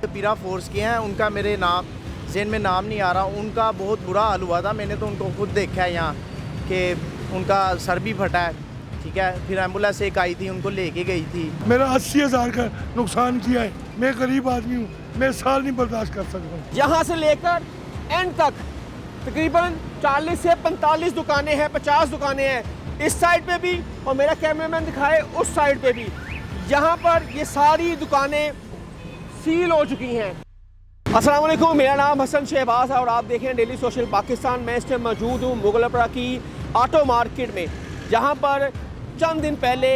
पीरा फोर्स के हैं, उनका मेरे नाम जेन में नाम नहीं आ रहा, उनका बहुत बुरा हाल हुआ था। मैंने तो उनको खुद देखा है यहाँ कि उनका सर भी फटा है, ठीक है। फिर एम्बुलेंस एक आई थी, उनको लेके गई थी। मेरा 80,000 का नुकसान किया है। मैं गरीब आदमी हूँ, मैं साल नहीं बर्दाश्त कर सकता हूँ। यहाँ से लेकर एंड तक तकरीबन 40 से 45 दुकानें हैं, 50 दुकानें हैं इस साइड पे भी, और मेरा कैमरामैन दिखाए उस साइड पे भी। यहाँ पर ये सारी दुकानें सील हो चुकी हैं। अस्सलाम वालेकुम, मेरा नाम हसन शहबाज है और आप देख रहे हैं डेली सोशल पाकिस्तान। मैं इस टाइम मौजूद हूँ मुगलपरा की ऑटो मार्केट में, जहाँ पर चंद दिन पहले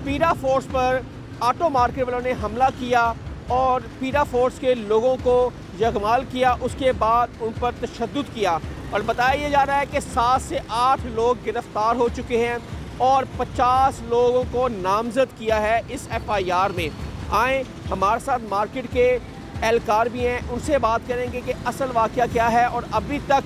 पीरा फोर्स पर ऑटो मार्केट वालों ने हमला किया और पीरा फोर्स के लोगों को यगमाल किया। उसके बाद उन पर तशद्दुद किया और बताया जा रहा है कि 7 से 8 लोग गिरफ़्तार हो चुके हैं और 50 लोगों को नामज़द किया है इस FIR में। आए हमारे साथ मार्केट के एहलकार भी हैं, उनसे बात करेंगे कि असल वाक़या क्या है। और अभी तक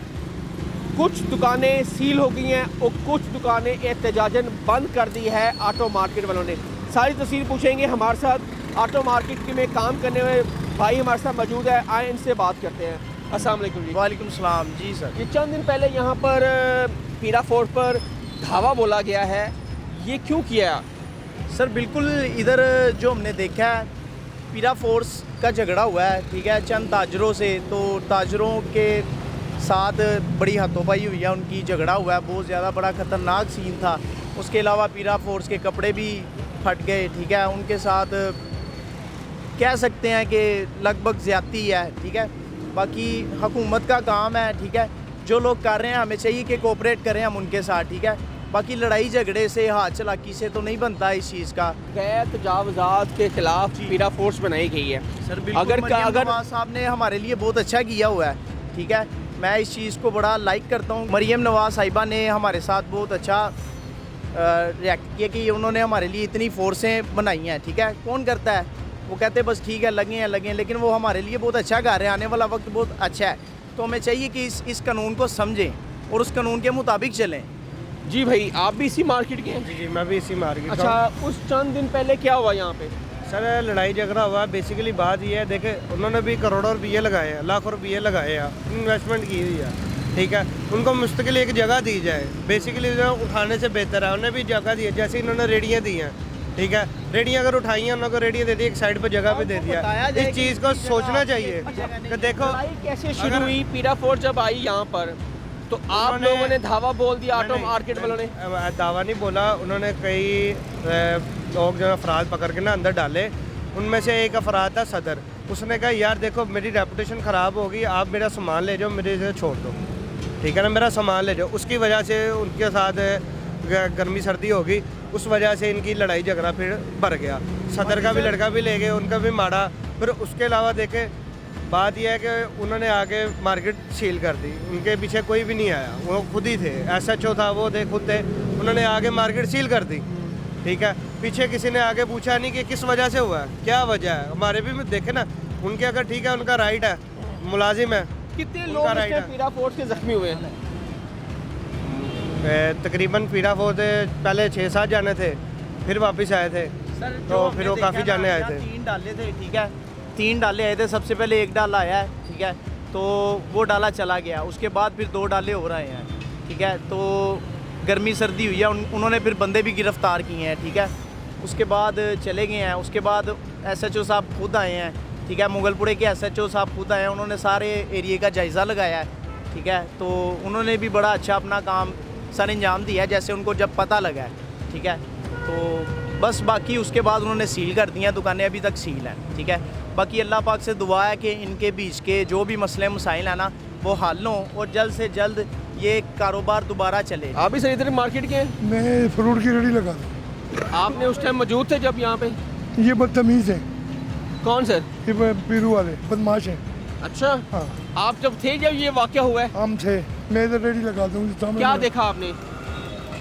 कुछ दुकानें सील हो गई हैं और कुछ दुकानें एहतजाजन बंद कर दी है ऑटो मार्केट वालों ने। सारी तफसील पूछेंगे। हमारे साथ ऑटो मार्केट में काम करने वाले भाई हमारे साथ मौजूद है, आए इनसे बात करते हैं। अस्सलाम वालेकुम जी। वालेकुम सलाम जी सर। ये चंद दिन पहले यहाँ पर पीरा फोर्स पर धावा बोला गया है, ये क्यों किया? सर बिल्कुल, इधर जो हमने देखा है पीरा फोर्स का झगड़ा हुआ है, ठीक है, चंद ताजरों से। तो ताजरों के साथ बड़ी हाथोपाई हुई है, उनकी झगड़ा हुआ है, बहुत ज़्यादा बड़ा ख़तरनाक सीन था। उसके अलावा पीरा फोर्स के कपड़े भी फट गए, ठीक है। उनके साथ कह सकते हैं कि लगभग ज़्यादती है, ठीक है। बाकी हुकूमत का काम है, ठीक है, जो लोग कर रहे हैं हमें चाहिए कि कोऑपरेट करें हम उनके साथ, ठीक है। बाकी लड़ाई झगड़े से, हाथ चलाकी से तो नहीं बनता इस चीज़ का। गैर तजावज़ात के खिलाफ पीरा फोर्स बनाई गई है सर बिल्कुल, अगर नवाज साहब ने हमारे लिए बहुत अच्छा किया हुआ है, ठीक है। मैं इस चीज़ को बड़ा लाइक करता हूँ। मरियम नवाज साहिबा ने हमारे साथ बहुत अच्छा रिएक्ट किया कि उन्होंने हमारे लिए इतनी फोर्सें बनाई हैं, ठीक है। कौन करता है, वो कहते हैं बस ठीक है लगे हैं, लेकिन वो हमारे लिए बहुत अच्छा कर रहे हैं। आने वाला वक्त बहुत अच्छा है, तो हमें चाहिए कि इस कानून को समझें और उस कानून के मुताबिक चलें। जी भाई, आप भी इसी मार्केट के हैं? जी, मैं भी इसी मार्केट। अच्छा, उस चंद दिन पहले क्या हुआ यहाँ पे? सर लड़ाई झगड़ा हुआ। बेसिकली बात ये है, देखे उन्होंने भी करोड़ों रुपये लगाए हैं, लाखों रुपये लगाए हैं, इन्वेस्टमेंट की हुई है, ठीक है। उनको मुस्तकिल एक जगह दी जाए, बेसिकली जो उठाने से बेहतर है। उन्हें भी जगह दी है, जैसे इन्होंने रेडियाँ दी हैं, ठीक है। रेडियाँ अगर उठाई हैं, उनको रेडियाँ दे दी, एक साइड पर जगह पे दे दिया। इस चीज़ को सोचना चाहिए कि देखो लड़ाई कैसे शुरू हुई। पीरा फोर्स जब आई यहाँ पर तो आप लोगों ने धावा बोल दिया, ऑटो मार्केट वालों ने? दावा नहीं बोला, उन्होंने कई लोग जो अफराद पकड़ के ना अंदर डाले। उनमें से एक अफराद था सदर। उसने कहा यार देखो मेरी रेपुटेशन ख़राब होगी, आप मेरा सामान ले जाओ, मेरे से छोड़ दो, ठीक है ना, मेरा सामान ले जाओ। उसकी वजह से उनके साथ गर्मी सर्दी होगी, उस वजह से इनकी लड़ाई झगड़ा फिर बढ़ गया। सदर का भी लड़का भी ले गए, उनका भी मारा। फिर उसके अलावा देखे बात यह है कि उन्होंने आगे मार्केट सील कर दी, उनके पीछे कोई भी नहीं आया, वो खुद ही थे। SHO था, वो थे, खुद थे, उन्होंने आगे मार्केट सील कर दी, ठीक है। पीछे किसी ने आगे पूछा नहीं कि किस वजह से हुआ है, क्या वजह है। हमारे भी देखे ना, उनके अगर ठीक है, उनका राइट है, मुलाजिम है। कितने लोग इसमें पीरा फोर्स के जख्मी हुए हैं? तकरीबन पीरा फोर्स पहले 6-7 जाने थे, फिर वापस आए थे। तो फिर वो काफ़ी जाने आए थे। 3 डाले थे, ठीक है, 3 डाले आए थे। सबसे पहले एक डाला आया है, ठीक है, तो वो डाला चला गया। उसके बाद फिर 2 डाले हो रहे हैं, ठीक है। तो गर्मी सर्दी हुई है, उन्होंने फिर बंदे भी गिरफ़्तार किए हैं, ठीक है। उसके बाद चले गए हैं। उसके बाद SHO साहब खुद आए हैं, ठीक है, मुगलपुरे के SHO साहब खुद आए हैं। उन्होंने सारे एरिए का जायज़ा लगाया है, ठीक है। तो उन्होंने भी बड़ा अच्छा अपना काम सर अंजाम दिया है, जैसे उनको जब पता लगा है, ठीक है। तो बस बाकी उसके बाद उन्होंने सील कर दिया, दुकानें अभी तक सील हैं, ठीक है। बाकी अल्लाह पाक से दुआ है कि इनके बीच के जो भी मसले मसाइल हैं ना, वो हल हों और जल्द से जल्द ये कारोबार दोबारा चले। आप भी सर इधर मार्केट के हैं? मैं फ्रूट की रेडी लगा दूँ। आपने उस टाइम मौजूद थे जब यहाँ पे? ये बदतमीज़ है। कौन सर? ये पीरू वाले बदमाश हैं। अच्छा, हाँ, आप जब थे जब ये वाक़या हुआ है? हम थे। मैं इधर रेडी लगा दूँ। क्या देखा आपने?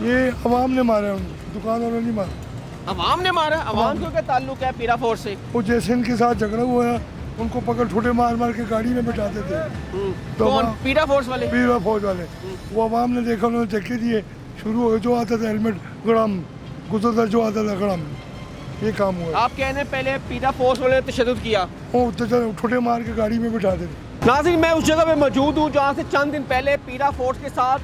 ये अवाम ने मारा, दुकान वालों ने मारा। अवाम ने मारा? अवाम को क्या ताल्लुक है पीरा फोर्स से? वो जैसे इनके साथ झगड़ा हुआ है, उनको पकड़ ठुटे मार मार के गाड़ी में बैठाते थे। तो कौन? पीरा फोर्स वाले? पीरा फौज वाले। वो अवाम ने देखा, उन्होंने धक्के दिए, शुरू हो गए। जो आता था हेलमेट गड़म, गुजरता जो आता था गड़म। ये काम हुआ है। आप कहने पहले पीरा फोर्स वाले ने तशद्दुद किया। वो ठुटे मार के गाड़ी में बिठा देते। नाज़रीन, मैं उस जगह पे मौजूद हूँ जहाँ से चंद दिन पहले पीरा फोर्स के साथ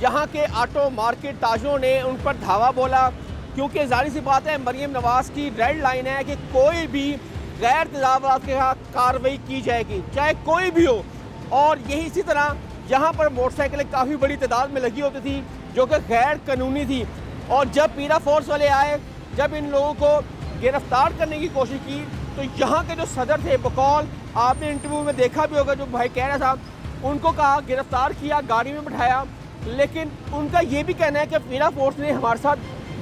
यहाँ के ऑटो मार्केट ताजरों ने उन पर धावा बोला, क्योंकि जाहिर सी बात है मरीम नवाज़ की रेड लाइन है कि कोई भी गैर तजावुरात के खिलाफ कार्रवाई की जाएगी, चाहे कोई भी हो। और यही इसी तरह यहाँ पर मोटरसाइकिलें काफ़ी बड़ी तादाद में लगी होती थी जो कि गैर कानूनी थी। और जब पीरा फोर्स वाले आए, जब इन लोगों को गिरफ्तार करने की कोशिश की, तो यहाँ के जो सदर थे, बकौल आपने इंटरव्यू में देखा भी होगा, जो भाई कह रहा था, उनको कहा, गिरफ्तार किया, गाड़ी में बिठाया, लेकिन उनका ये भी कहना है कि पीरा फोर्स ने हमारे साथ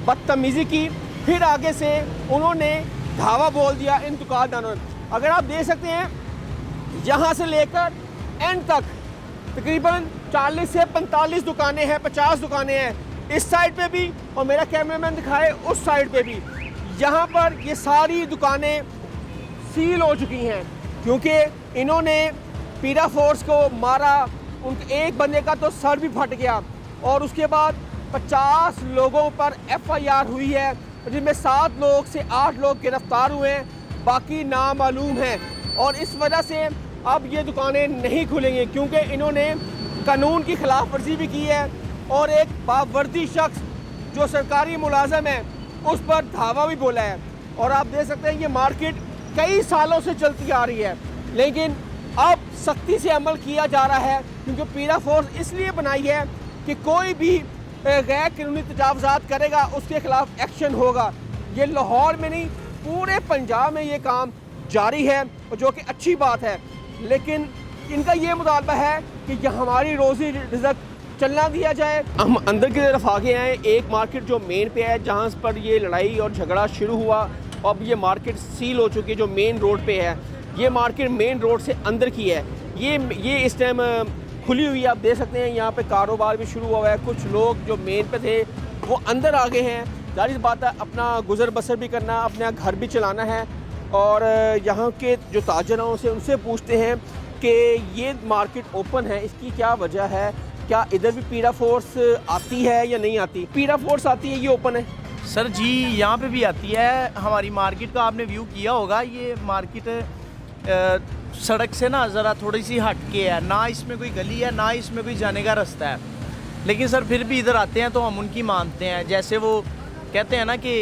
बदतमीज़ी की। फिर आगे से उन्होंने धावा बोल दिया इन दुकानदारों ने। अगर आप देख सकते हैं, यहाँ से लेकर एंड तक तकरीबन 40 से 45 दुकानें हैं, 50 दुकानें हैं इस साइड पे भी, और मेरा कैमरामैन दिखाए उस साइड पे भी। यहाँ पर ये सारी दुकानें सील हो चुकी हैं क्योंकि इन्होंने पीरा फोर्स को मारा। उनके एक बंदे का तो सर भी फट गया और उसके बाद 50 लोगों पर FIR हुई है, जिनमें 7 लोग से 8 लोग गिरफ्तार हुए हैं, बाकी नामालूम हैं। और इस वजह से अब ये दुकानें नहीं खुलेंगी क्योंकि इन्होंने कानून की खिलाफ वर्जी भी की है और एक बावर्दी शख्स जो सरकारी मुलाजम है उस पर धावा भी बोला है। और आप देख सकते हैं ये मार्केट कई सालों से चलती आ रही है, लेकिन अब सख्ती से अमल किया जा रहा है क्योंकि पीरा फोर्स इसलिए बनाई है कि कोई भी गैर कानूनी तजावुज़ात करेगा उसके खिलाफ एक्शन होगा। ये लाहौर में नहीं, पूरे पंजाब में ये काम जारी है, जो कि अच्छी बात है। लेकिन इनका ये मुतालबा है कि यह हमारी रोज़ी रिज़्क़ चलना दिया जाए। हम अंदर की तरफ आगे आए, एक मार्केट जो मेन पे है जहाँ पर ये लड़ाई और झगड़ा शुरू हुआ, अब ये मार्केट सील हो चुकी है जो मेन रोड पे है। ये मार्केट मेन रोड से अंदर की है, ये इस टाइम खुली हुई है। आप देख सकते हैं यहाँ पे कारोबार भी शुरू हुआ है। कुछ लोग जो मेन पे थे वो अंदर आ गए हैं। जाहिर सी बात है अपना गुजर बसर भी करना, अपना घर भी चलाना है। और यहाँ के जो ताजरों से उनसे पूछते हैं कि ये मार्केट ओपन है, इसकी क्या वजह है, क्या इधर भी पीरा फोर्स आती है या नहीं आती? पीरा फोर्स आती है, ये ओपन है? सर जी यहाँ पे भी आती है। हमारी मार्केट का आपने व्यू किया होगा, ये मार्केट सड़क से ना ज़रा थोड़ी सी हट के है, ना इसमें कोई गली है ना इसमें कोई जाने का रास्ता है। लेकिन सर फिर भी इधर आते हैं तो हम उनकी मानते हैं। जैसे वो कहते हैं ना कि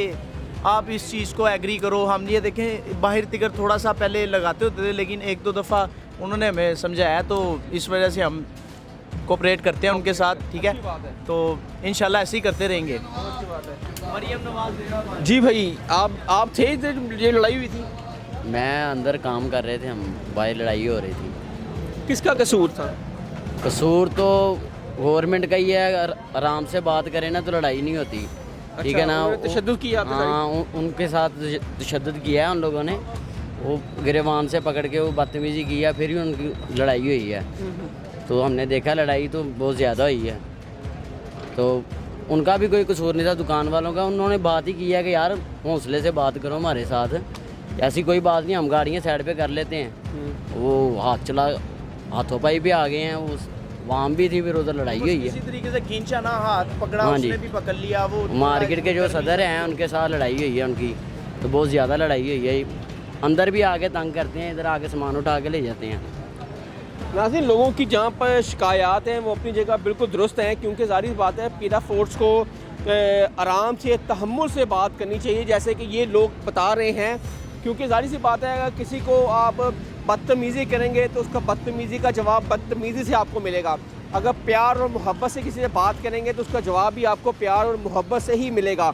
आप इस चीज़ को एग्री करो। हम ये देखें बाहर तिकर थोड़ा सा पहले लगाते होते थे, लेकिन 1-2 दफ़ा उन्होंने हमें समझाया, तो इस वजह से हम कोऑपरेट करते हैं उनके साथ। ठीक है, तो इंशाल्लाह ऐसे ही करते रहेंगे। मरियम नवाज जी भाई, आप थे इधर ये लड़ाई हुई थी? मैं अंदर काम कर रहे थे हम, बाहर लड़ाई हो रही थी। किसका कसूर था? कसूर तो गवर्नमेंट का ही है, अगर आराम से बात करें ना तो लड़ाई नहीं होती। ठीक है ना, तशद्दुद किया आपने? हाँ, उनके साथ तशद्दुद किया है उन लोगों ने। वो गिरवान से पकड़ के वो बदतमीज़ी की है, फिर भी उनकी लड़ाई हुई है। तो हमने देखा लड़ाई तो बहुत ज़्यादा हुई है, तो उनका भी कोई कसूर नहीं था दुकान वालों का। उन्होंने बात ही की है कि यार हौसले से बात करो हमारे साथ, ऐसी कोई बात नहीं, हम गाड़ियाँ साइड पे कर लेते हैं। वो हाथों पाई भी आ गए हैं, वो वहाँ भी थी, फिर उधर लड़ाई हुई है। इसी तरीके से खींचा ना, हाथ पकड़ा, हाँ उसने जी। भी पकड़ लिया। वो मार्केट के जो सदर हैं उनके साथ लड़ाई हुई है उनकी, तो बहुत ज़्यादा लड़ाई हुई है। अंदर भी आके तंग करते हैं, इधर आके सामान उठा के ले जाते हैं। नाज़रीन, लोगों की जहाँ पर शिकायत हैं वो अपनी जगह बिल्कुल दुरुस्त हैं, क्योंकि ज़ाहिर बात है पीरा फोर्स को आराम से तहम्मुल से बात करनी चाहिए, जैसे कि ये लोग बता रहे हैं। क्योंकि ज़ाहिर सी बात है अगर किसी को आप बदतमीज़ी करेंगे तो उसका बदतमीज़ी का जवाब बदतमीज़ी से आपको मिलेगा। अगर प्यार और मोहब्बत से किसी से बात करेंगे तो उसका जवाब भी आपको प्यार और मोहब्बत से ही मिलेगा।